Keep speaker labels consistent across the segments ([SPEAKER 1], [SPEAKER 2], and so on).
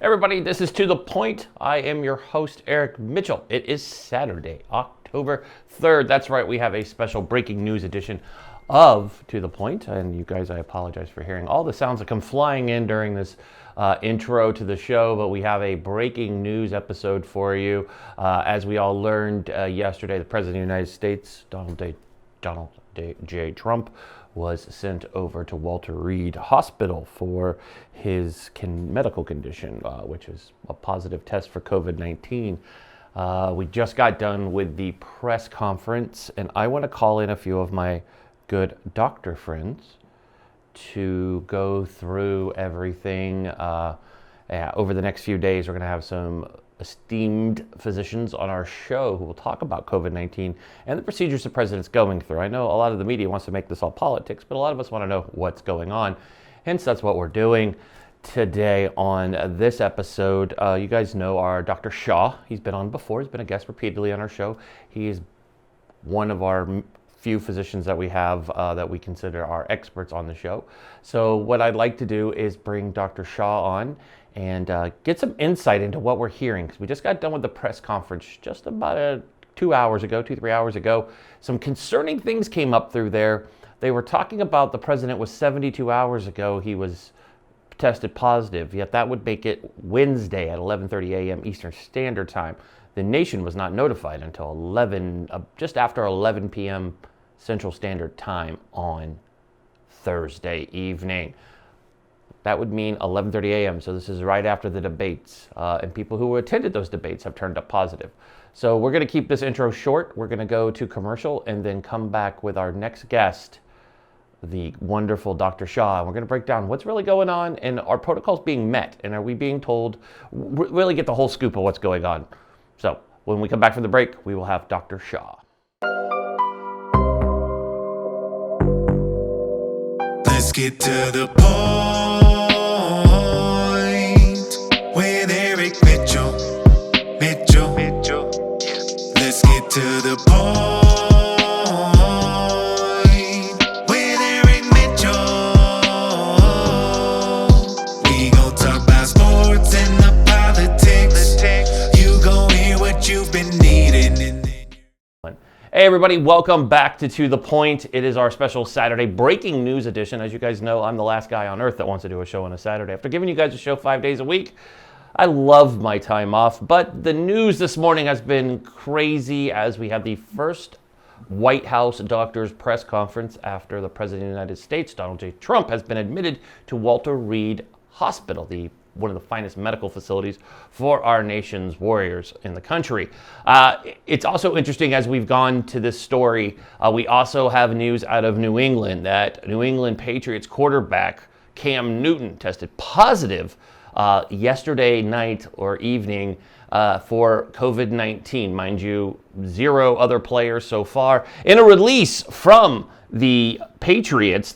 [SPEAKER 1] Everybody, this is To The Point. I am your host, Eric Mitchell. It is Saturday, October 3rd. That's right, we have a special breaking news edition of To The Point. And you guys, I apologize for hearing all the sounds that come flying in during this intro to the show, but we have a breaking news episode for you. As we all learned yesterday, the President of the United States, Donald J. Trump, was sent over to Walter Reed Hospital for his medical condition, which is a positive test for COVID-19. We just got done with the press conference, and I want to call in a few of my good doctor friends to go through everything. Over the next few days, we're going to have some esteemed physicians on our show who will talk about COVID-19 and the procedures the president's going through. I know a lot of the media wants to make this all politics, but a lot of us want to know what's going on. Hence, that's what we're doing today on this episode. You guys know our Dr. Shah. He's been on before. He's been a guest repeatedly on our show. He is one of our few physicians that we have that we consider our experts on the show. So what I'd like to do is bring Dr. Shah on and get some insight into what we're hearing, because we just got done with the press conference just about 3 hours ago. Some concerning things came up through there. They were talking about the president was 72 hours ago, he was tested positive, yet that would make it Wednesday at 11:30 a.m. Eastern Standard Time. The nation was not notified until just after 11 p.m. Central Standard Time on Thursday evening. That would mean 11:30 a.m. So this is right after the debates, and people who attended those debates have turned up positive. So we're going to keep this intro short. We're going to go to commercial and then come back with our next guest, the wonderful Dr. Shah. And we're going to break down what's really going on and are protocols being met, and are we being told, really get the whole scoop of what's going on. So when we come back from the break, we will have Dr. Shah.
[SPEAKER 2] Let's get to the point with Eric Mitchell. Let's get to the point with Eric Mitchell. We gon' talk about sports and the politics. You gon' hear what you've been needing.
[SPEAKER 1] Hey everybody, welcome back to The Point. It is our special Saturday breaking news edition. As you guys know, I'm the last guy on earth that wants to do a show on a Saturday. After giving you guys a show 5 days a week, I love my time off, but the news this morning has been crazy as we have the first White House doctors press conference after the President of the United States, Donald J. Trump, has been admitted to Walter Reed Hospital, one of the finest medical facilities for our nation's warriors in the country. It's also interesting, as we've gone to this story, we also have news out of New England that New England Patriots quarterback Cam Newton tested positive yesterday night or evening for COVID-19. Mind you, 0 other players so far. In a release from the Patriots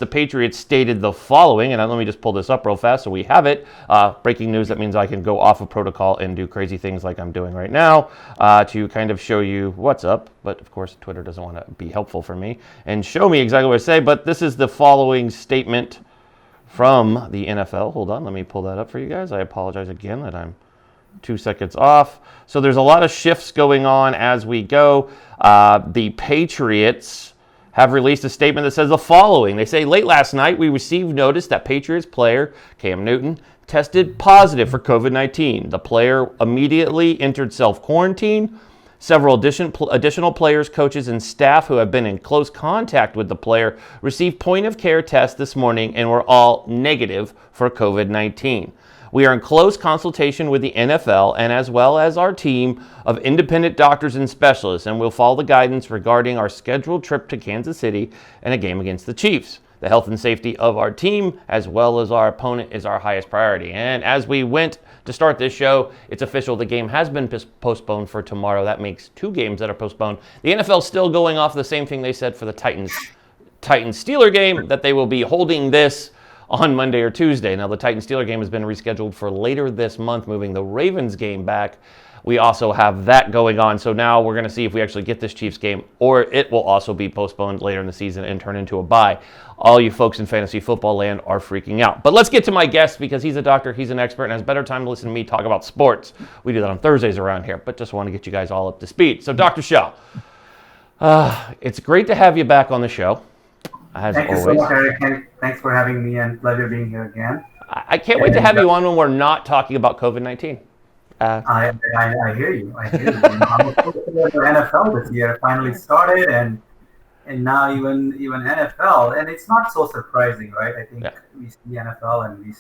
[SPEAKER 1] stated the following, and let me just pull this up real fast so we have it. Breaking news, that means I can go off of protocol and do crazy things like I'm doing right now to kind of show you what's up. But of course, Twitter doesn't want to be helpful for me and show me exactly what I say. But this is the following statement from the NFL. Hold on, let me pull that up for you guys. I apologize again that I'm 2 seconds off. So there's a lot of shifts going on as we go. The Patriots have released a statement that says the following. They say, late last night, we received notice that Patriots player Cam Newton tested positive for COVID-19. The player immediately entered self-quarantine. Several additional players, coaches, and staff who have been in close contact with the player received point-of-care tests this morning and were all negative for COVID-19. We are in close consultation with the NFL and as well as our team of independent doctors and specialists, and we'll follow the guidance regarding our scheduled trip to Kansas City and a game against the Chiefs. The health and safety of our team as well as our opponent is our highest priority. And as we went to start this show, it's official. The game has been postponed for tomorrow. That makes 2 games that are postponed. The NFL is still going off the same thing they said for the Titans-Steeler game, that they will be holding this on Monday or Tuesday. Now, the Titans-Steelers game has been rescheduled for later this month, moving the Ravens game back. We also have that going on. So now we're going to see if we actually get this Chiefs game, or it will also be postponed later in the season and turn into a bye. All you folks in fantasy football land are freaking out. But let's get to my guest, because he's a doctor, he's an expert, and has better time to listen to me talk about sports. We do that on Thursdays around here, but just want to get you guys all up to speed. So Dr. Shah, it's great to have you back on the show, as
[SPEAKER 3] Thank
[SPEAKER 1] always.
[SPEAKER 3] you so much, Eric. Thanks for having me, and pleasure being here again.
[SPEAKER 1] I can't wait to have you on when we're not talking about COVID-19.
[SPEAKER 3] I hear you. I hear you. I'm excited for the NFL this year. It finally started, and now even NFL, and it's not so surprising, right? I think we see the NFL, and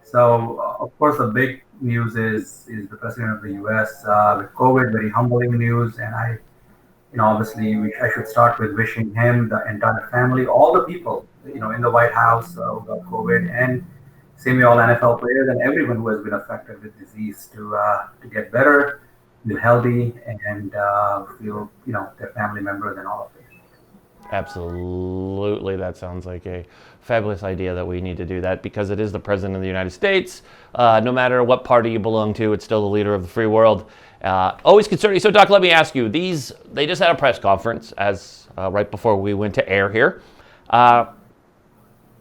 [SPEAKER 3] So of course, the big news is the president of the U.S. With COVID, very humbling news, and obviously I should start with wishing him, the entire family, all the people, in the White House who got COVID, and same way all NFL players and everyone who has been affected with disease to get better, be healthy, and feel their family members and all of it.
[SPEAKER 1] Absolutely, that sounds like a fabulous idea that we need to do that, because it is the president of the United States. No matter what party you belong to, it's still the leader of the free world. Always concerning. So, Doc, let me ask you: they just had a press conference as right before we went to air here.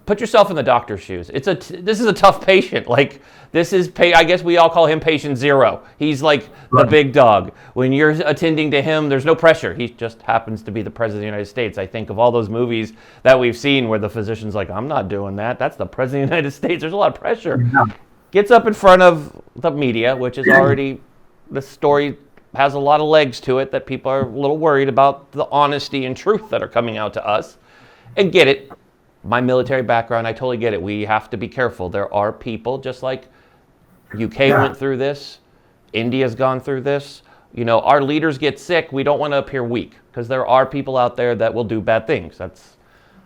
[SPEAKER 1] Put yourself in the doctor's shoes. This is a tough patient. Like, I guess we all call him patient zero. He's like the big dog. When you're attending to him, there's no pressure. He just happens to be the president of the United States. I think of all those movies that we've seen where the physician's like, I'm not doing that. That's the president of the United States. There's a lot of pressure.
[SPEAKER 3] Yeah.
[SPEAKER 1] Gets up in front of the media, which is already, the story has a lot of legs to it, that people are a little worried about the honesty and truth that are coming out to us. And get it. My military background, I totally get it. We have to be careful. There are people, just like UK went through this, India's gone through this. Our leaders get sick. We don't want to appear weak, because there are people out there that will do bad things. That's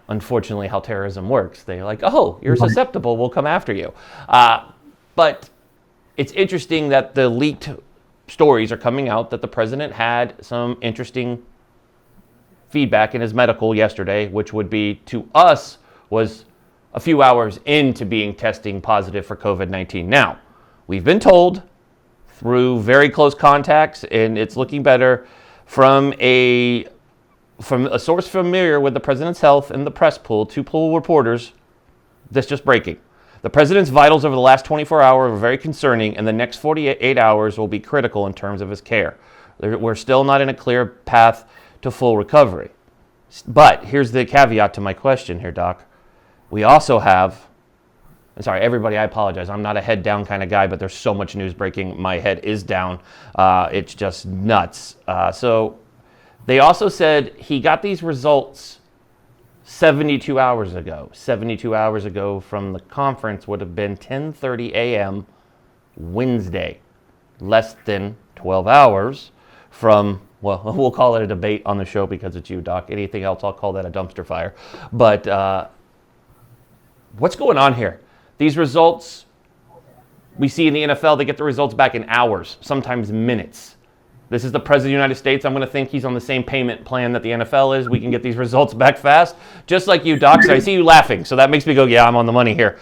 [SPEAKER 1] unfortunately how terrorism works. They're like, oh, you're susceptible, we'll come after you. But it's interesting that the leaked stories are coming out that the president had some interesting feedback in his medical yesterday, which would be, to us, was a few hours into being testing positive for COVID-19. Now, we've been told through very close contacts, and it's looking better, from a source familiar with the president's health and the press pool, two pool reporters, this just breaking. The president's vitals over the last 24 hours are very concerning, and the next 48 hours will be critical in terms of his care. We're still not in a clear path to full recovery. But here's the caveat to my question here, Doc. We also have, and sorry, everybody, I apologize. I'm not a head down kind of guy, but there's so much news breaking. My head is down. It's just nuts. So they also said he got these results 72 hours ago. 72 hours ago from the conference would have been 10:30 a.m. Wednesday. Less than 12 hours from, well, we'll call it a debate on the show because it's you, Doc. Anything else, I'll call that a dumpster fire. But what's going on here? These results, we see in the NFL, they get the results back in hours, sometimes minutes. This is the president of the United States. I'm going to think he's on the same payment plan that the NFL is. We can get these results back fast. Just like you, Doc. So I see you laughing, so that makes me go, yeah, I'm on the money here.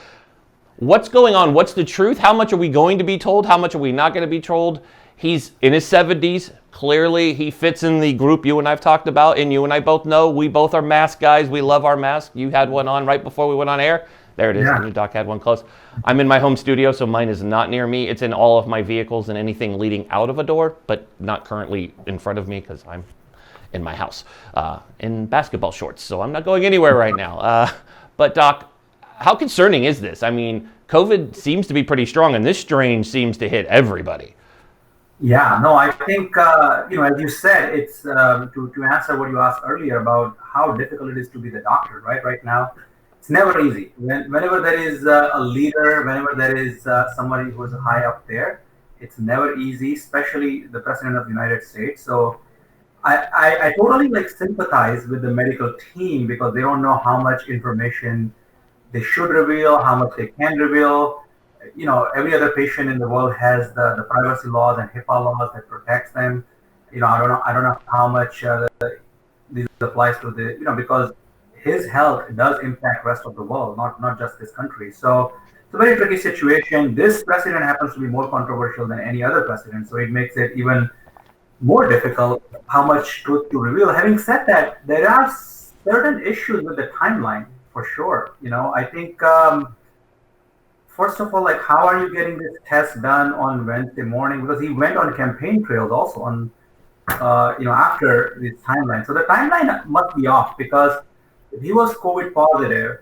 [SPEAKER 1] What's going on? What's the truth? How much are we going to be told? How much are we not going to be told? He's in his 70s. Clearly, he fits in the group you and I've talked about, and you and I both know we both are mask guys. We love our mask. You had one on right before we went on air. There it is. Yeah. Doc had one close. I'm in my home studio, so mine is not near me. It's in all of my vehicles and anything leading out of a door, but not currently in front of me because I'm in my house in basketball shorts, so I'm not going anywhere right now. But Doc, how concerning is this? I mean, COVID seems to be pretty strong, and this strain seems to hit everybody.
[SPEAKER 3] Yeah, no, I think, as you said, it's to answer what you asked earlier about how difficult it is to be the doctor, right? Right now, it's never easy. Whenever there is a leader, whenever there is somebody who is high up there, it's never easy, especially the president of the United States. So I totally sympathize with the medical team because they don't know how much information they should reveal, how much they can reveal. Every other patient in the world has the privacy laws and HIPAA laws that protects them. I don't know how much this applies to because his health does impact rest of the world, not just this country. So it's a very tricky situation. This precedent happens to be more controversial than any other precedent, so it makes it even more difficult how much truth to reveal. Having said that, there are certain issues with the timeline for sure. I think first of all, like, how are you getting this test done on Wednesday morning? Because he went on campaign trails also on after this timeline. So the timeline must be off, because if he was COVID positive,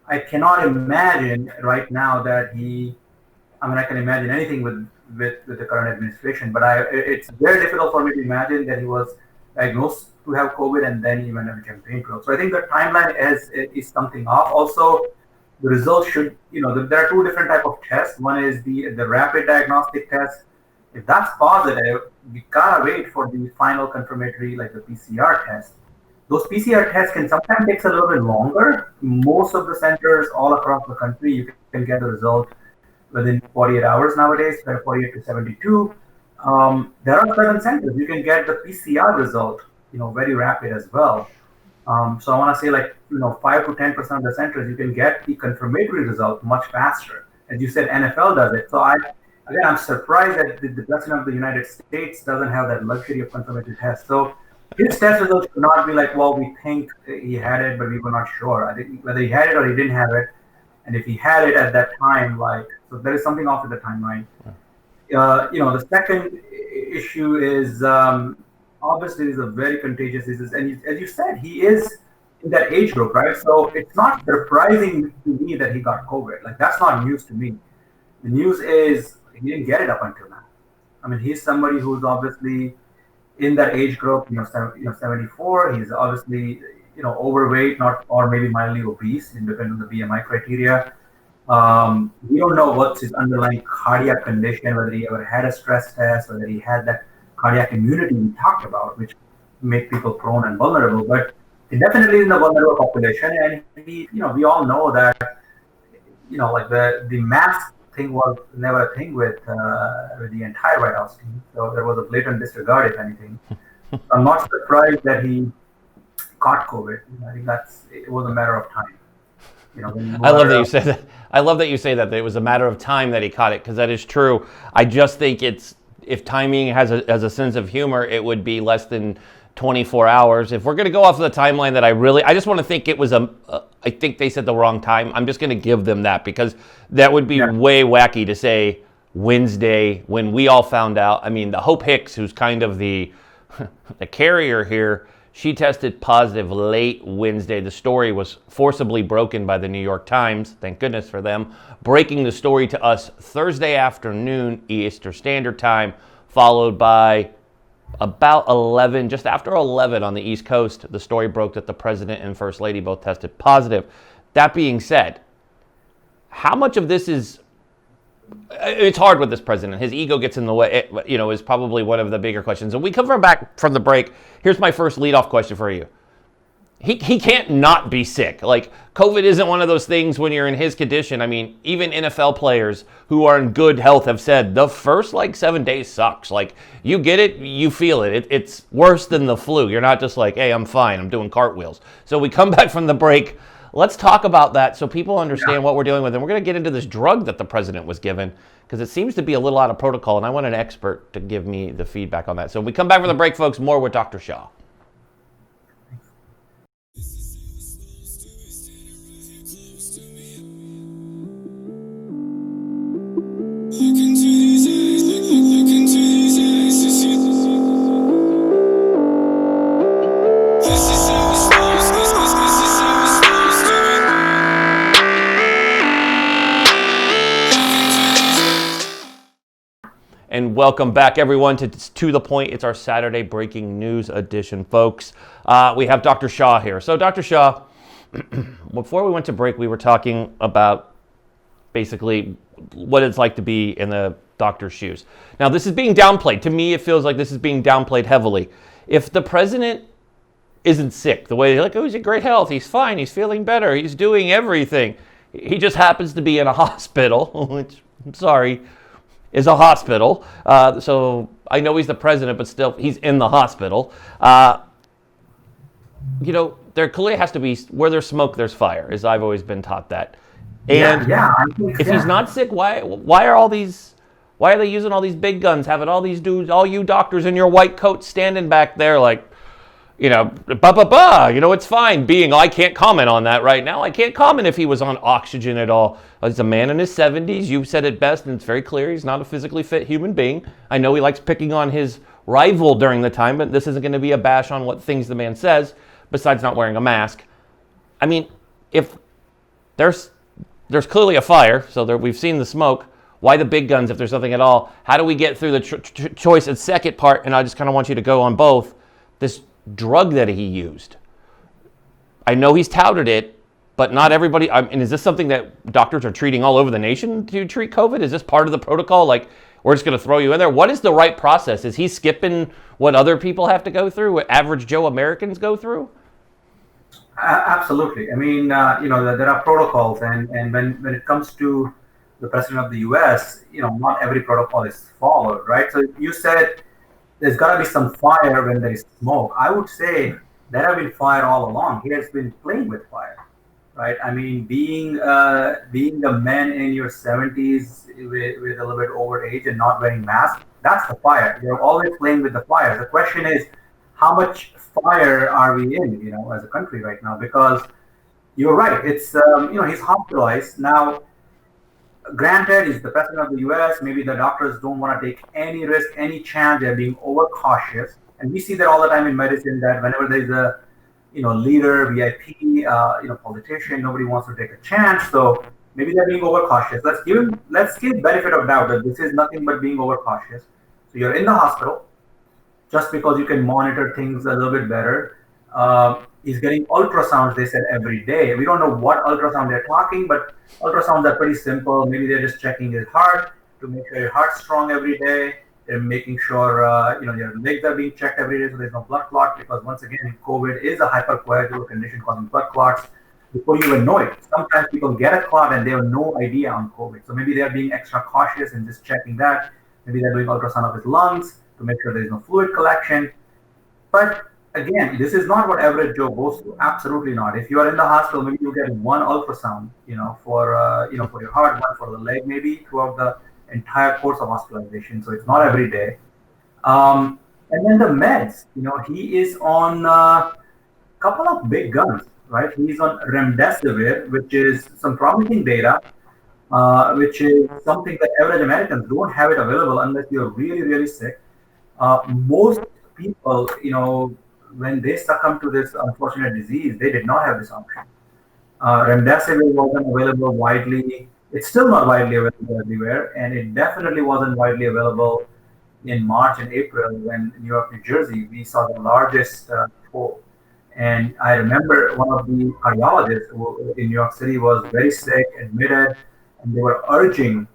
[SPEAKER 3] I cannot imagine right now that I can imagine anything with the current administration, but it's very difficult for me to imagine that he was diagnosed to have COVID and then he went on a campaign trail. So I think the timeline is something off. Also, the results should, there are two different type of tests. One is the rapid diagnostic test. If that's positive, we gotta wait for the final confirmatory, like the PCR test. Those PCR tests can sometimes take a little bit longer. Most of the centers all across the country, you can get the result within 48 hours nowadays, 48 to 72. There are certain centers you can get the PCR result, very rapid as well. So I want to say 5 to 10% of the centers you can get the confirmatory result much faster. As you said, NFL does it. So I'm surprised that the president of the United States doesn't have that luxury of confirmatory tests. So his test results should not be like, well, we think he had it, but we were not sure. I think whether he had it or he didn't have it. And if he had it at that time, so there is something off with the timeline. The second issue is obviously it's a very contagious disease. And as you said, he is in that age group, right? So it's not surprising to me that he got COVID. Like, that's not news to me. The news is he didn't get it up until now. I mean, he's somebody who's obviously in that age group, 74. He's obviously, overweight, or maybe mildly obese, depending on the BMI criteria. We don't know what's his underlying cardiac condition, whether he ever had a stress test, whether he had that cardiac immunity we talked about, which make people prone and vulnerable. But he definitely is in the vulnerable population, and we all know that, the mask thing was never a thing with the entire White House team. So there was a blatant disregard, if anything. I'm not surprised that he caught COVID. I think it was a matter of time.
[SPEAKER 1] I love that you said that. I love that you say that it was a matter of time that he caught it, because that is true. I just think if timing has a sense of humor, it would be less than 24 hours. If we're going to go off of the timeline that I just want to think it was I think they said the wrong time. I'm just going to give them that, because that would be way wacky to say Wednesday when we all found out. I mean, the Hope Hicks, who's kind of the carrier here, she tested positive late Wednesday. The story was forcibly broken by the New York Times. Thank goodness for them. Breaking the story to us Thursday afternoon, Eastern Standard Time, followed by about 11, just after 11 on the East Coast, the story broke that the president and first lady both tested positive. That being said, how much of this it's hard with this president. His ego gets in the way, is probably one of the bigger questions. And we come back from the break. Here's my first leadoff question for you. He can't not be sick. Like, COVID isn't one of those things when you're in his condition. I mean, even NFL players who are in good health have said the first 7 days sucks. Like, you get it, you feel it. It's worse than the flu. You're not just like, hey, I'm fine, I'm doing cartwheels. So we come back from the break. Let's talk about that so people understand what we're dealing with. And we're going to get into this drug that the president was given, because it seems to be a little out of protocol. And I want an expert to give me the feedback on that. So when we come back from the break, folks, more with Dr. Shah. And welcome back, everyone, to the Point. It's our Saturday breaking news edition, folks. We have Dr. Shah here. So, Dr. Shah, before we went to break, we were talking about basically what it's like to be in the doctor's shoes. Now, this is being downplayed. To me, it feels like this is being downplayed heavily. If the president isn't sick, the way they're like, oh, he's in great health, he's fine, he's feeling better, he's doing everything. He just happens to be in a hospital, which, I'm sorry, is a hospital. So I know he's the president, but still, he's in the hospital. there clearly has to be, where there's smoke, there's fire, as I've always been taught that.
[SPEAKER 3] Yeah,
[SPEAKER 1] And
[SPEAKER 3] yeah. I think,
[SPEAKER 1] if he's not sick, why are they using all these big guns, having all these dudes, all you doctors in your white coats standing back there like, it's fine being, I can't comment on that right now. I can't comment if he was on oxygen at all. He's a man in his 70s. You said it best, and it's very clear he's not a physically fit human being. I know he likes picking on his rival during the time, but this isn't going to be a bash on what things the man says, besides not wearing a mask. I mean, if there's clearly a fire, so we've seen the smoke. Why the big guns if there's nothing at all? How do we get through the choice and second part? And I just kind of want you to go on both. This drug that he used. I know he's touted it, but not everybody. And is this something that doctors are treating all over the nation to treat COVID? Is this part of the protocol? Like, we're just going to throw you in there? What is the right process? Is he skipping what other people have to go through, what average Joe Americans go through?
[SPEAKER 3] Absolutely. I mean, there are protocols, and when it comes to the president of the U.S., not every protocol is followed, right? So you said there's got to be some fire when there is smoke. I would say there have been fire all along. He has been playing with fire, right? I mean, being a man in your 70s with a little bit over age and not wearing masks, that's the fire. You're always playing with the fire. The question is, how much fire are we in, as a country right now? Because you're right. It's he's hospitalized now. Granted, he's the president of the U.S. Maybe the doctors don't want to take any risk, any chance. They're being overcautious, and we see that all the time in medicine. That whenever there's a leader, VIP, politician, nobody wants to take a chance. So maybe they're being overcautious. Let's give benefit of doubt that this is nothing but being overcautious. So you're in the hospital just because you can monitor things a little bit better. He's getting ultrasounds, they said, every day. We don't know what ultrasound they're talking, but ultrasounds are pretty simple. Maybe they're just checking his heart to make sure your heart's strong every day. They're making sure your legs are being checked every day so there's no blood clot, because once again, COVID is a hypercoagulable condition causing blood clots before you even know it. Sometimes people get a clot and they have no idea on COVID. So maybe they're being extra cautious and just checking that. Maybe they're doing ultrasound of his lungs to make sure there's no fluid collection. But again, this is not what average Joe goes through. Absolutely not. If you are in the hospital, maybe you get one ultrasound, for your heart, one for the leg, maybe throughout the entire course of hospitalization. So it's not every day. And then the meds, he is on a couple of big guns, right? He's on Remdesevir, which is some promising data, which is something that average Americans don't have it available unless you're really, really sick. Most people, when they succumb to this unfortunate disease, they did not have this option. Remdesivir wasn't available widely. It's still not widely available everywhere, and it definitely wasn't widely available in March and April when New York, New Jersey, we saw the largest fall. And I remember one of the cardiologists in New York City was very sick, admitted, and they were urging,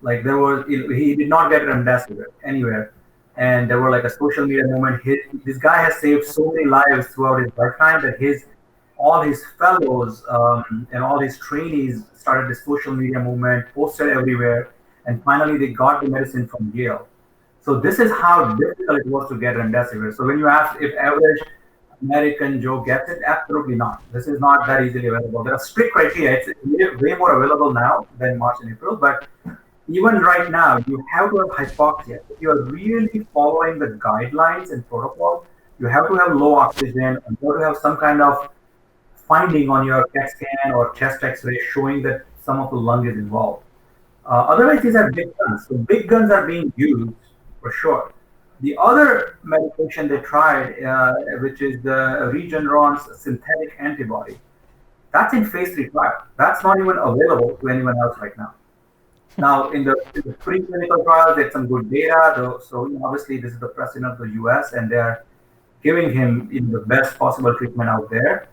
[SPEAKER 3] he did not get Remdesivir anywhere. And there were like a social media movement. This guy has saved so many lives throughout his lifetime that all his fellows and all his trainees started this social media movement, posted everywhere, and finally they got the medicine from Yale. So this is how difficult it was to get Remdesivir. So when you ask if average American Joe gets it, absolutely not. This is not that easily available. There are strict criteria. It's way more available now than March and April, but even right now, you have to have hypoxia. If you are really following the guidelines and protocol, you have to have low oxygen, and you have to have some kind of finding on your CAT scan or chest X-ray showing that some of the lung is involved. Otherwise, these are big guns. So big guns are being used for sure. The other medication they tried, which is the Regeneron's synthetic antibody, that's in phase 3 trial. That's not even available to anyone else right now. Now, in the preclinical trials, there's some good data. So obviously, this is the president of the U.S. and they're giving him the best possible treatment out there.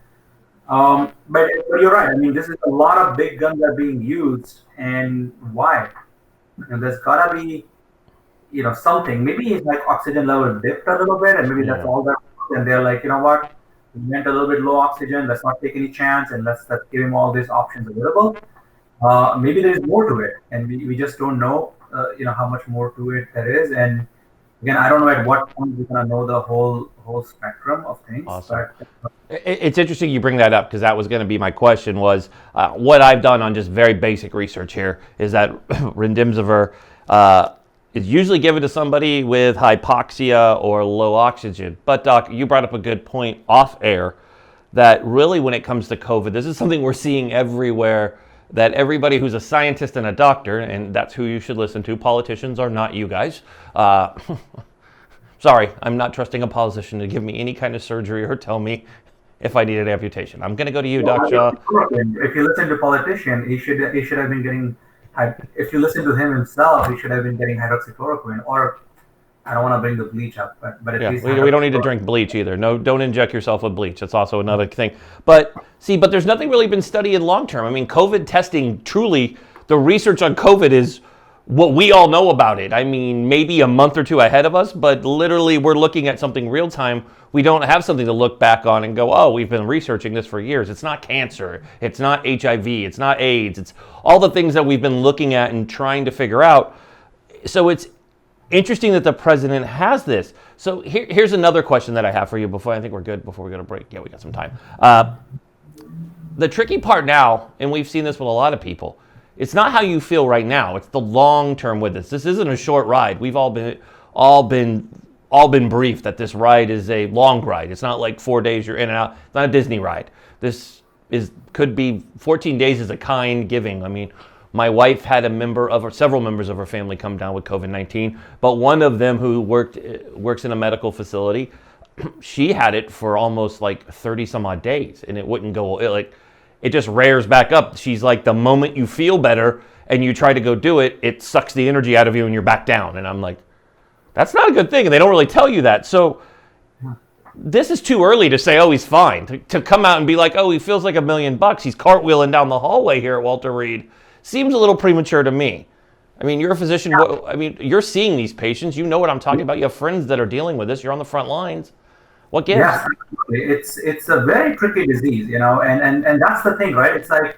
[SPEAKER 3] But you're right. I mean, this is a lot of big guns are being used, and why? And there's gotta be, something. Maybe it's like oxygen level dipped a little bit, and maybe that's all that. And they're like, you know what? We went a little bit low oxygen. Let's not take any chance, and let's give him all these options available. Maybe there is more to it, and we just don't know, how much more to it there is. And Again, I don't know at what point we're gonna know the whole spectrum of things,
[SPEAKER 1] Awesome.
[SPEAKER 3] but
[SPEAKER 1] It's interesting you bring that up because that was going to be my question. Was what I've done on just very basic research here is that Remdesivir is usually given to somebody with hypoxia or low oxygen. But Doc, you brought up a good point off air that really, when it comes to COVID, this is something we're seeing everywhere. That everybody who's a scientist and a doctor, and that's who you should listen to. Politicians are not you guys. Sorry, I'm not trusting a politician to give me any kind of surgery or tell me if I need an amputation. I'm going to go to you, Dr. Shah.
[SPEAKER 3] if you listen to politician, he should have been getting. If you listen to him himself, he should have been getting hydroxychloroquine. Or I don't want to bring the bleach up, but at
[SPEAKER 1] Yeah,
[SPEAKER 3] least
[SPEAKER 1] we don't need to drink bleach either. No, don't inject yourself with bleach. That's also another thing. But but there's nothing really been studied in long term. I mean, COVID testing, truly, the research on COVID is what we all know about it. I mean, maybe a month or two ahead of us, but literally we're looking at something real time. We don't have something to look back on and go, oh, we've been researching this for years. It's not cancer. It's not HIV. It's not AIDS. It's all the things that we've been looking at and trying to figure out. So it's interesting that the president has this. So here's another question that I have for you before I think we're good before we go to break. Yeah, we got some time. The tricky part now, and we've seen this with a lot of people, it's not how you feel right now. It's the long term with this. This isn't a short ride. We've all been briefed that this ride is a long ride. It's not like 4 days you're in and out. It's not a Disney ride. This could be 14 days is a kind giving. I mean, my wife had several members of her family come down with COVID-19, but one of them who works in a medical facility, she had it for almost like 30 some odd days, and it wouldn't go. It just rears back up. She's like, the moment you feel better and you try to go do it, it sucks the energy out of you and you're back down. And I'm like, that's not a good thing. And they don't really tell you that. So this is too early to say, oh, he's fine. To come out and be like, oh, he feels like $1 million. He's cartwheeling down the hallway here at Walter Reed. Seems a little premature to me. I mean, you're a physician. I mean, you're seeing these patients. You know what I'm talking about. You have friends that are dealing with this. You're on the front lines. What gives?
[SPEAKER 3] Yes, it's a very tricky disease, and that's the thing, right? It's like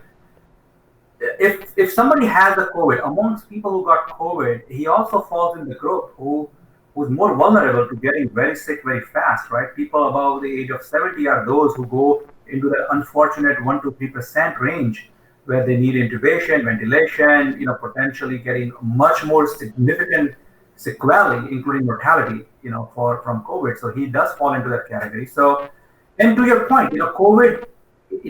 [SPEAKER 3] if somebody has the COVID, amongst people who got COVID, he also falls in the group who's more vulnerable to getting very sick very fast, right? People above the age of 70 are those who go into the unfortunate 1 to 3% range where they need intubation, ventilation, potentially getting much more significant sequelae, including mortality, from COVID. So he does fall into that category. So, and to your point, COVID,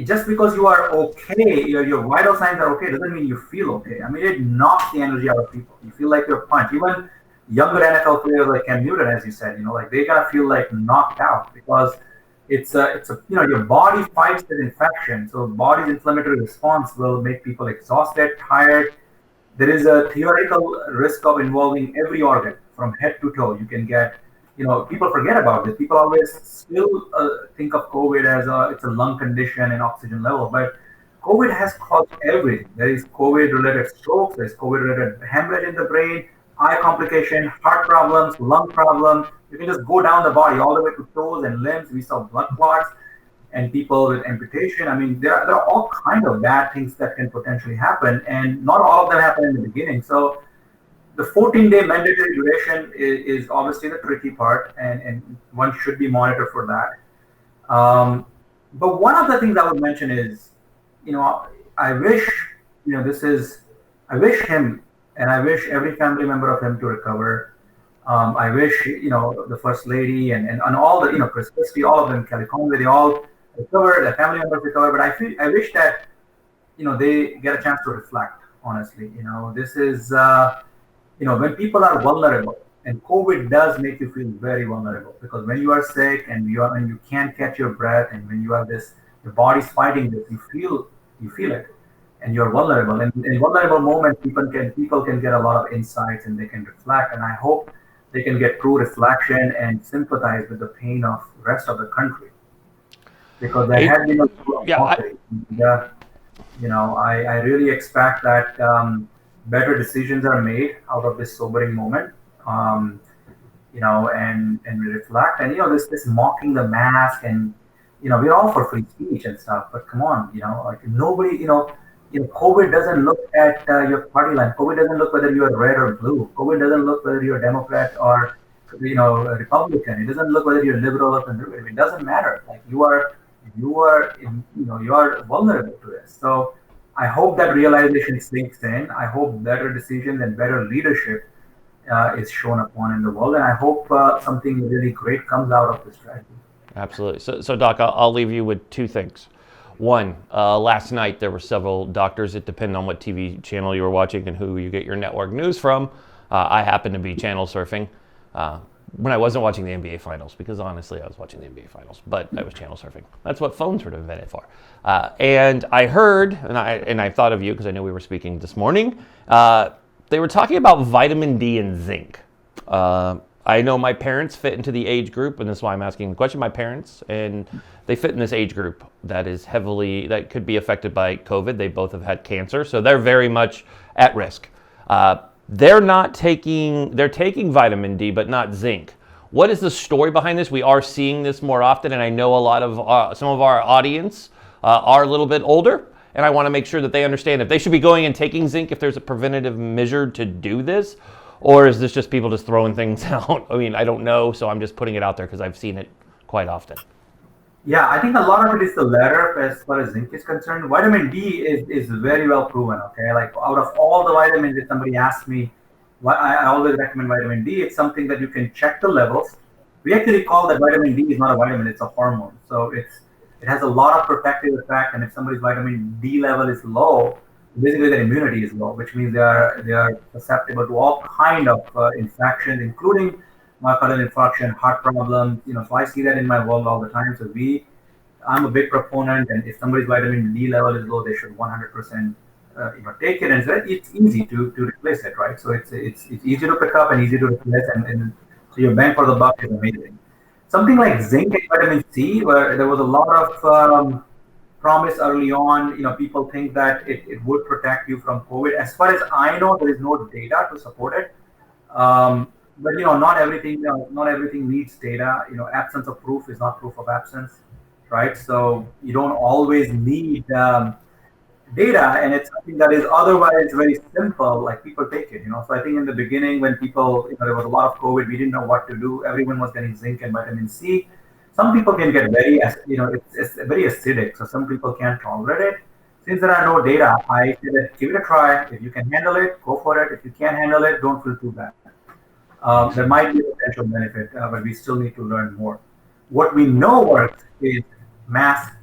[SPEAKER 3] just because you are okay, your vital signs are okay, doesn't mean you feel okay. I mean, it knocks the energy out of people. You feel like you're punched. Even younger NFL players like Cam Newton, as you said, like they gotta feel like knocked out because it's a your body fights the infection. So body's inflammatory response will make people exhausted, tired. There is a theoretical risk of involving every organ from head to toe. You can get, people forget about this. People always still think of COVID as it's a lung condition and oxygen level, but COVID has caused everything. There is COVID-related strokes, there is COVID-related hemorrhage in the brain, eye complication, heart problems, lung problems. You can just go down the body all the way to toes and limbs. We saw blood clots and people with amputation. I mean, there are all kinds of bad things that can potentially happen, and not all of them happen in the beginning. So the 14-day mandatory duration is obviously the tricky part, and one should be monitored for that. But one of the things I would mention is, I wish, I wish him, and I wish every family member of him to recover. I wish, the First Lady and all the, Chris Christie, all of them, Kelly Conway, they all recover, their family members recover. But I wish that, they get a chance to reflect, honestly. This is, when people are vulnerable, and COVID does make you feel very vulnerable because when you are sick and you can't catch your breath, and when you have this, your body's fighting this, you feel it, and you're vulnerable. And in vulnerable moments, people can get a lot of insights and they can reflect. And I hope they can get true reflection and sympathize with the pain of the rest of the country, because there had been I really expect that better decisions are made out of this sobering moment, and we reflect. And this mocking the mask, and we're all for free speech and stuff, but come on, like nobody, COVID doesn't look at your party line. COVID doesn't look whether you're red or blue. COVID doesn't look whether you're Democrat or a Republican. It doesn't look whether you're liberal or conservative. It doesn't matter. Like you are vulnerable to this. So I hope that realization sinks in. I hope better decisions and better leadership is shown upon in the world, and I hope something really great comes out of this tragedy.
[SPEAKER 1] Absolutely. So Doc, I'll leave you with two things. One, last night there were several doctors. It depends on what TV channel you were watching and who you get your network news from. I happened to be channel surfing when I wasn't watching the NBA Finals, because honestly I was watching the NBA Finals, but I was channel surfing. That's what phones were invented for. And I heard, and I thought of you because I knew we were speaking this morning. They were talking about vitamin D and zinc. I know my parents fit into the age group, and that's why I'm asking the question. My parents, and they fit in this age group that could be affected by COVID. They both have had cancer, so they're very much at risk. They're taking vitamin D, but not zinc. What is the story behind this? We are seeing this more often, and I know some of our audience are a little bit older, and I want to make sure that they understand if they should be going and taking zinc, if there's a preventative measure to do this. Or is this just people just throwing things out? I mean, I don't know, so I'm just putting it out there because I've seen it quite often.
[SPEAKER 3] Yeah, I think a lot of it is the latter as far as zinc is concerned. Vitamin D is very well proven, okay? Like out of all the vitamins, if somebody asks me, I always recommend vitamin D. It's something that you can check the levels. We actually call that vitamin D is not a vitamin, it's a hormone. So it has a lot of protective effect, and if somebody's vitamin D level is low, basically their immunity is low, which means they are susceptible to all kind of infections, including myocardial infarction, heart problems. So I see that in my world all the time. So I'm a big proponent, and if somebody's vitamin D level is low, they should 100% take it. And so it's easy to replace it, right? So it's easy to pick up and easy to replace, and so your bang for the buck is amazing. Something like zinc and vitamin C, where there was a lot of promise early on. People think that it would protect you from COVID. As far as I know, there is no data to support it. But not everything needs data. Absence of proof is not proof of absence, right? So you don't always need data, and it's something that is otherwise very simple. Like people take it. So I think in the beginning, when people, there was a lot of COVID, we didn't know what to do. Everyone was getting zinc and vitamin C. Some people can get it's very acidic, so some people can't tolerate it. Since there are no data, I say that give it a try. If you can handle it, go for it. If you can't handle it, don't feel too bad. There might be a potential benefit, but we still need to learn more. What we know works is mask,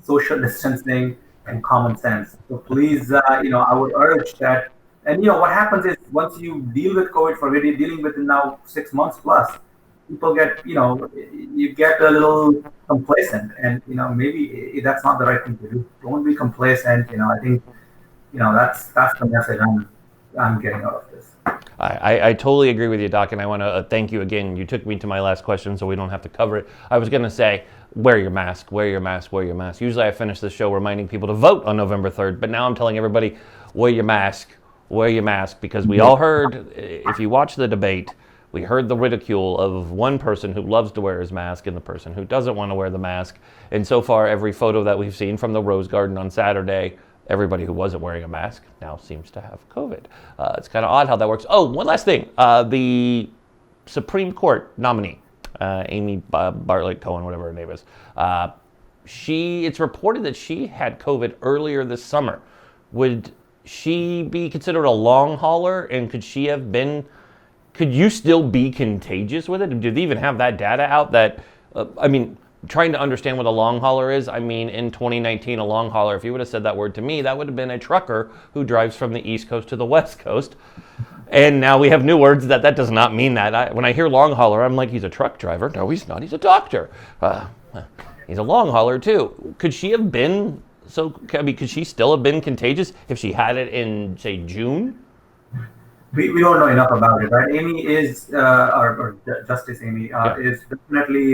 [SPEAKER 3] social distancing, and common sense. So please, I would urge that. And what happens is once you deal with COVID, for we're dealing with it now 6 months plus, people get, you get a little complacent, and maybe that's not the right thing to do. Don't be complacent. I think, that's the message I'm getting out of this.
[SPEAKER 1] I totally agree with you, Doc, and I want to thank you again. You took me to my last question, so we don't have to cover it. I was going to say, wear your mask, wear your mask, wear your mask. Usually I finish the show reminding people to vote on November 3rd, but now I'm telling everybody, wear your mask, because we all heard, if you watch the debate, we heard the ridicule of one person who loves to wear his mask and the person who doesn't want to wear the mask. And so far, every photo that we've seen from the Rose Garden on Saturday, everybody who wasn't wearing a mask now seems to have COVID. It's kind of odd how that works. Oh, one last thing. The Supreme Court nominee, Amy Bartlett Cohen, whatever her name is, it's reported that she had COVID earlier this summer. Would she be considered a long hauler, and could you still be contagious with it? Do they even have that data out that, trying to understand what a long hauler is. In 2019, a long hauler, if you would have said that word to me, that would have been a trucker who drives from the East Coast to the West Coast. And now we have new words that does not mean that. When I hear long hauler, I'm like, he's a truck driver. No, he's not. He's a doctor. He's a long hauler too. Could she have been could she still have been contagious if she had it in, say, June?
[SPEAKER 3] We don't know enough about it, right? Amy is, or Justice Amy, is definitely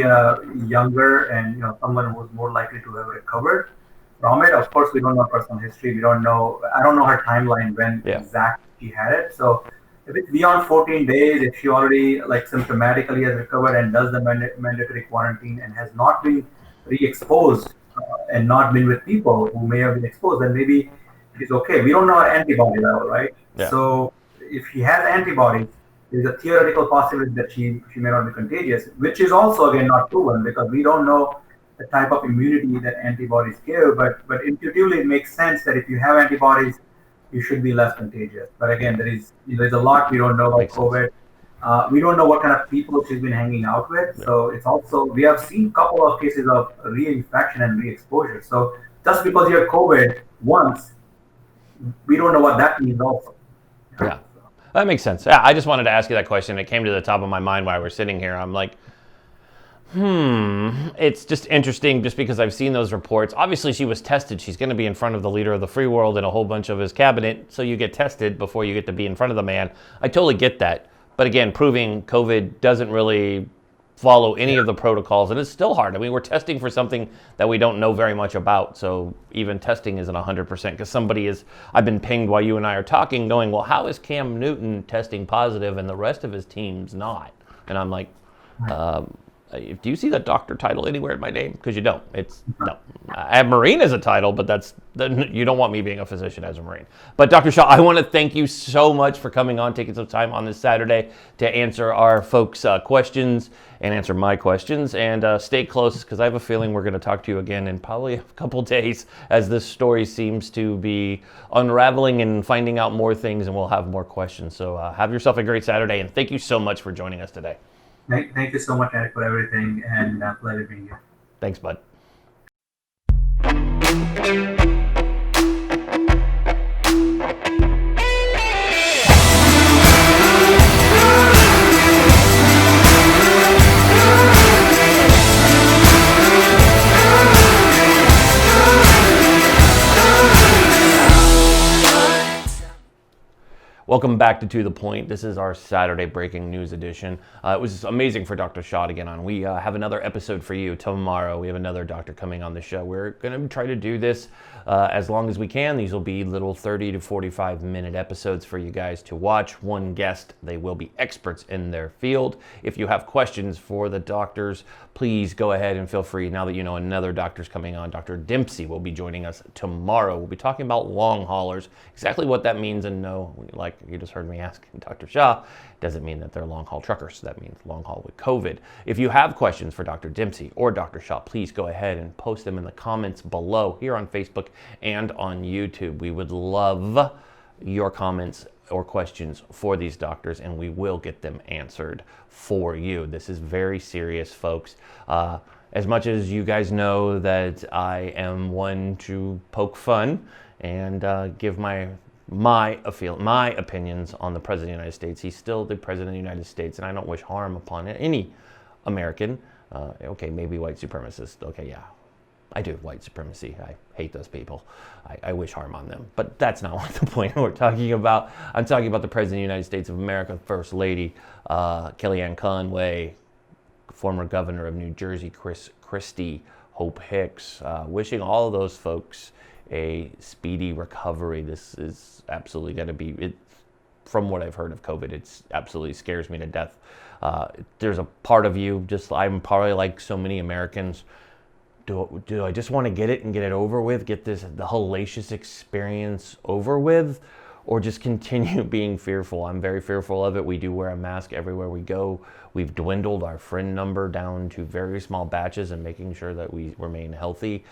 [SPEAKER 3] younger, and someone who's more likely to have recovered from it. Of course, we don't know personal history. I don't know her timeline when exactly she had it. So if it's beyond 14 days, if she already symptomatically has recovered and does the mandatory quarantine and has not been re-exposed and not been with people who may have been exposed, then maybe she's okay. We don't know her antibody level, right?
[SPEAKER 1] Yeah.
[SPEAKER 3] So if she has antibodies, there's a theoretical possibility that she may not be contagious, which is also again not proven because we don't know the type of immunity that antibodies give. But intuitively, it makes sense that if you have antibodies, you should be less contagious. But again, there's a lot we don't know about
[SPEAKER 1] Makes sense.
[SPEAKER 3] COVID. We don't know what kind of people she's been hanging out with.
[SPEAKER 1] Yeah.
[SPEAKER 3] So it's also, we have seen a couple of cases of reinfection and re-exposure. So just because you have COVID once, we don't know what that means also.
[SPEAKER 1] Yeah, that makes sense. Yeah, I just wanted to ask you that question. It came to the top of my mind while we're sitting here. I'm like, it's just interesting just because I've seen those reports. Obviously, she was tested. She's going to be in front of the leader of the free world and a whole bunch of his cabinet. So you get tested before you get to be in front of the man. I totally get that. But again, proving COVID doesn't really follow any of the protocols, and it's still hard. I mean, we're testing for something that we don't know very much about, so even testing isn't 100%, because I've been pinged while you and I are talking, going, well, how is Cam Newton testing positive and the rest of his team's not? And I'm like, do you see the doctor title anywhere in my name? Because you don't. No. I have Marine as a title, but you don't want me being a physician as a Marine. But Dr. Shah, I want to thank you so much for coming on, taking some time on this Saturday to answer our folks' questions and answer my questions. And stay close, because I have a feeling we're going to talk to you again in probably a couple days as this story seems to be unraveling and finding out more things, and we'll have more questions. So have yourself a great Saturday, and thank you so much for joining us today.
[SPEAKER 3] Thank you so much, Eric, for everything, and pleasure being here.
[SPEAKER 1] Thanks, bud. Welcome back to The Point. This is our Saturday breaking news edition. It was amazing for Dr. Shah to get on. We have another episode for you tomorrow. We have another doctor coming on the show. We're going to try to do this as long as we can. These will be little 30 to 45 minute episodes for you guys to watch. One guest. They will be experts in their field. If you have questions for the doctors, please go ahead and feel free. Now that you know another doctor's coming on, Dr. Dempsey will be joining us tomorrow. We'll be talking about long haulers, exactly what that means, and no, like you just heard me ask Dr. Shah, doesn't mean that they're long haul truckers. That means long haul with COVID. If you have questions for Dr. Dempsey or Dr. Shah, please go ahead and post them in the comments below here on Facebook and on YouTube. We would love your comments or questions for these doctors, and we will get them answered for you. This is very serious, folks. As much as you guys know that I am one to poke fun and give my opinions on the President of the United States, he's still the President of the United States, and I don't wish harm upon any American. Okay, maybe white supremacist. Okay, yeah. I do white supremacy. I hate those people. I wish harm on them. But that's not what the point we're talking about. I'm talking about the President of the United States of America, First Lady Kellyanne Conway, former governor of New Jersey, Chris Christie, Hope Hicks, wishing all of those folks a speedy recovery. This is absolutely going to be, from what I've heard of COVID, it absolutely scares me to death. There's a part of you, I'm probably like so many Americans, do I just want to get it and get it over with, get the hellacious experience over with, or just continue being fearful? I'm very fearful of it. We do wear a mask everywhere we go. We've dwindled our friend number down to very small batches and making sure that we remain healthy.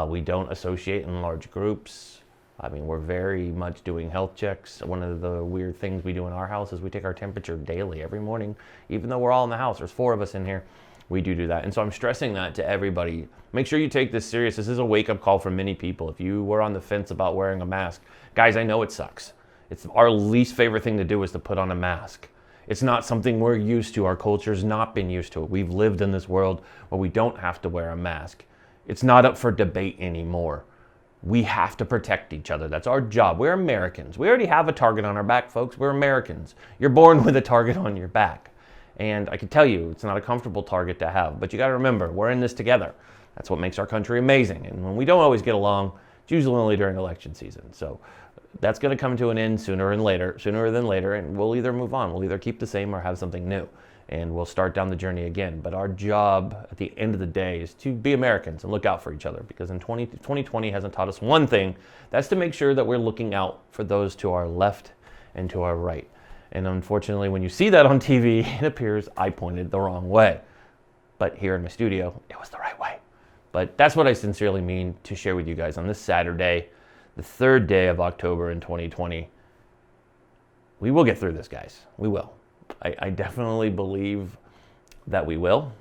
[SPEAKER 1] We don't associate in large groups. I mean, we're very much doing health checks. One of the weird things we do in our house is we take our temperature daily, every morning. Even though we're all in the house, there's 4 of us in here, we do that. And so I'm stressing that to everybody. Make sure you take this serious. This is a wake-up call for many people. If you were on the fence about wearing a mask, guys, I know it sucks. It's our least favorite thing to do is to put on a mask. It's not something we're used to. Our culture's not been used to it. We've lived in this world where we don't have to wear a mask. It's not up for debate anymore. We have to protect each other. That's our job. We're Americans. We already have a target on our back, folks. We're Americans. You're born with a target on your back. And I can tell you, it's not a comfortable target to have. But you got to remember, we're in this together. That's what makes our country amazing. And when we don't always get along, it's usually only during election season. So that's going to come to an end sooner than later, and we'll either move on. We'll either keep the same or have something new. And we'll start down the journey again. But our job at the end of the day is to be Americans and look out for each other. Because in 2020 hasn't taught us one thing. That's to make sure that we're looking out for those to our left and to our right. And unfortunately, when you see that on TV, it appears I pointed the wrong way. But here in my studio, it was the right way. But that's what I sincerely mean to share with you guys on this Saturday, the 3rd day of October in 2020. We will get through this, guys. We will. I definitely believe that we will.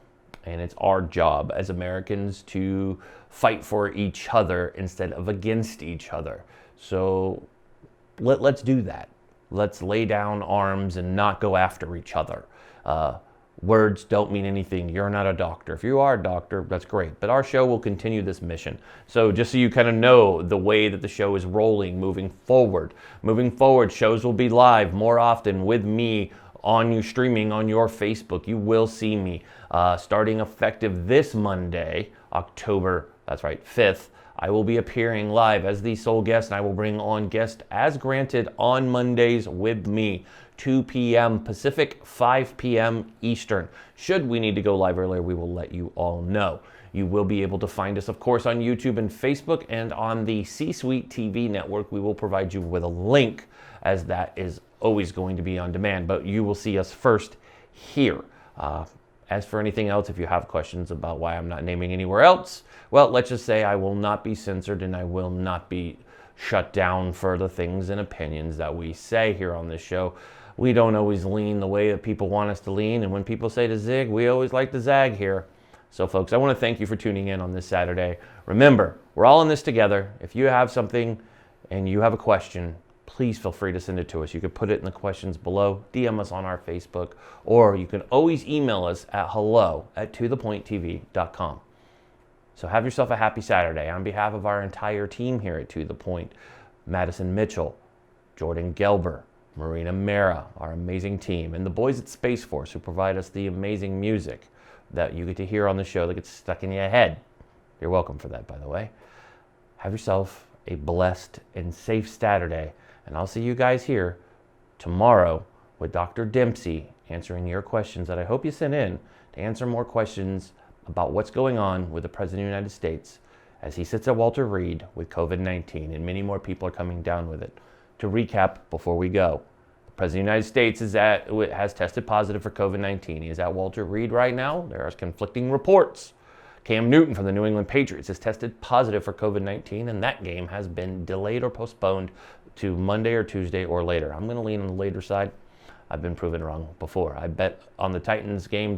[SPEAKER 1] And it's our job as Americans to fight for each other instead of against each other. So let's do that. Let's lay down arms and not go after each other. Words don't mean anything. You're not a doctor. If you are a doctor, that's great. But our show will continue this mission. So just so you kind of know the way that the show is rolling moving forward. Moving forward, shows will be live more often with me on you streaming on your Facebook. You will see me starting effective this Monday, October, that's right, 5th. I will be appearing live as the sole guest, and I will bring on guests as granted on Mondays with me, 2 p.m. Pacific, 5 p.m. Eastern. Should we need to go live earlier, we will let you all know. You will be able to find us, of course, on YouTube and Facebook, and on the C-Suite TV network. We will provide you with a link, as that is always going to be on demand, but you will see us first here. As for anything else, if you have questions about why I'm not naming anywhere else, well, let's just say I will not be censored and I will not be shut down for the things and opinions that we say here on this show. We don't always lean the way that people want us to lean, and when people say to zig, we always like to zag here. So folks, I want to thank you for tuning in on this Saturday. Remember, we're all in this together. If you have something and you have a question, please feel free to send it to us. You can put it in the questions below, DM us on our Facebook, or you can always email us at hello@tothepointtv.com. So have yourself a happy Saturday. On behalf of our entire team here at To The Point, Madison Mitchell, Jordan Gelber, Marina Mera, our amazing team, and the boys at Space Force who provide us the amazing music that you get to hear on the show that gets stuck in your head. You're welcome for that, by the way. Have yourself a blessed and safe Saturday. And I'll see you guys here tomorrow with Dr. Dempsey answering your questions that I hope you sent in to answer more questions about what's going on with the President of the United States as he sits at Walter Reed with COVID-19, and many more people are coming down with it. To recap before we go, the President of the United States has tested positive for COVID-19. He is at Walter Reed right now. There are conflicting reports. Cam Newton from the New England Patriots has tested positive for COVID-19, and that game has been delayed or postponed to Monday or Tuesday or later. I'm going to lean on the later side. I've been proven wrong before. I bet on the Titans Steelers game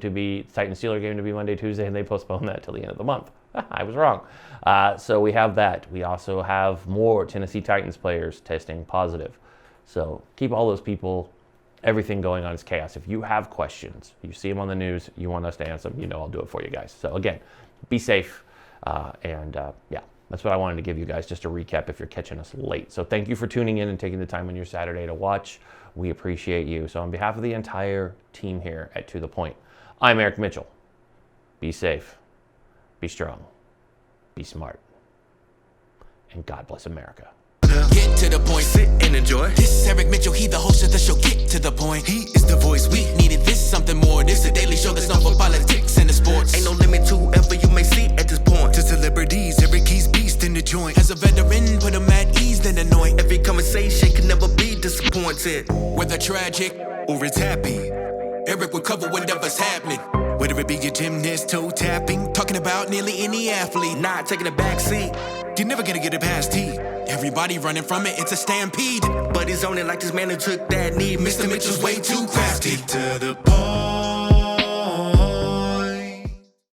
[SPEAKER 1] to be Monday, Tuesday, and they postponed that till the end of the month. I was wrong. So we have that. We also have more Tennessee Titans players testing positive. So keep all those people, everything going on is chaos. If you have questions, you see them on the news, you want us to answer them, you know I'll do it for you guys. So again, be safe. Yeah, that's what I wanted to give you guys, just a recap if you're catching us late. So thank you for tuning in and taking the time on your Saturday to watch. We appreciate you. So on behalf of the entire team here at To The Point, I'm Eric Mitchell. Be safe, be strong, be smart, and God bless America.
[SPEAKER 2] Get to the point, sit and enjoy. This is Eric Mitchell, he the host of the show. Get to the point, he is the voice. We needed this, something more. This a daily show that's known for politics and the sports. Ain't no limit to whoever you may see at this point. To celebrities, Eric he's beast in the joint. As a veteran, put him at ease, then annoy. Every conversation can never be disappointed. Whether tragic or it's happy, Eric will cover whatever's happening. Whether it be your gymnast, toe tapping, talking about nearly any athlete, not taking a back seat. You're never gonna get it past T. Everybody running from it, it's a stampede. But he's on it like this man who took that knee. Mr. Mitchell's way too crafty. Get to the point.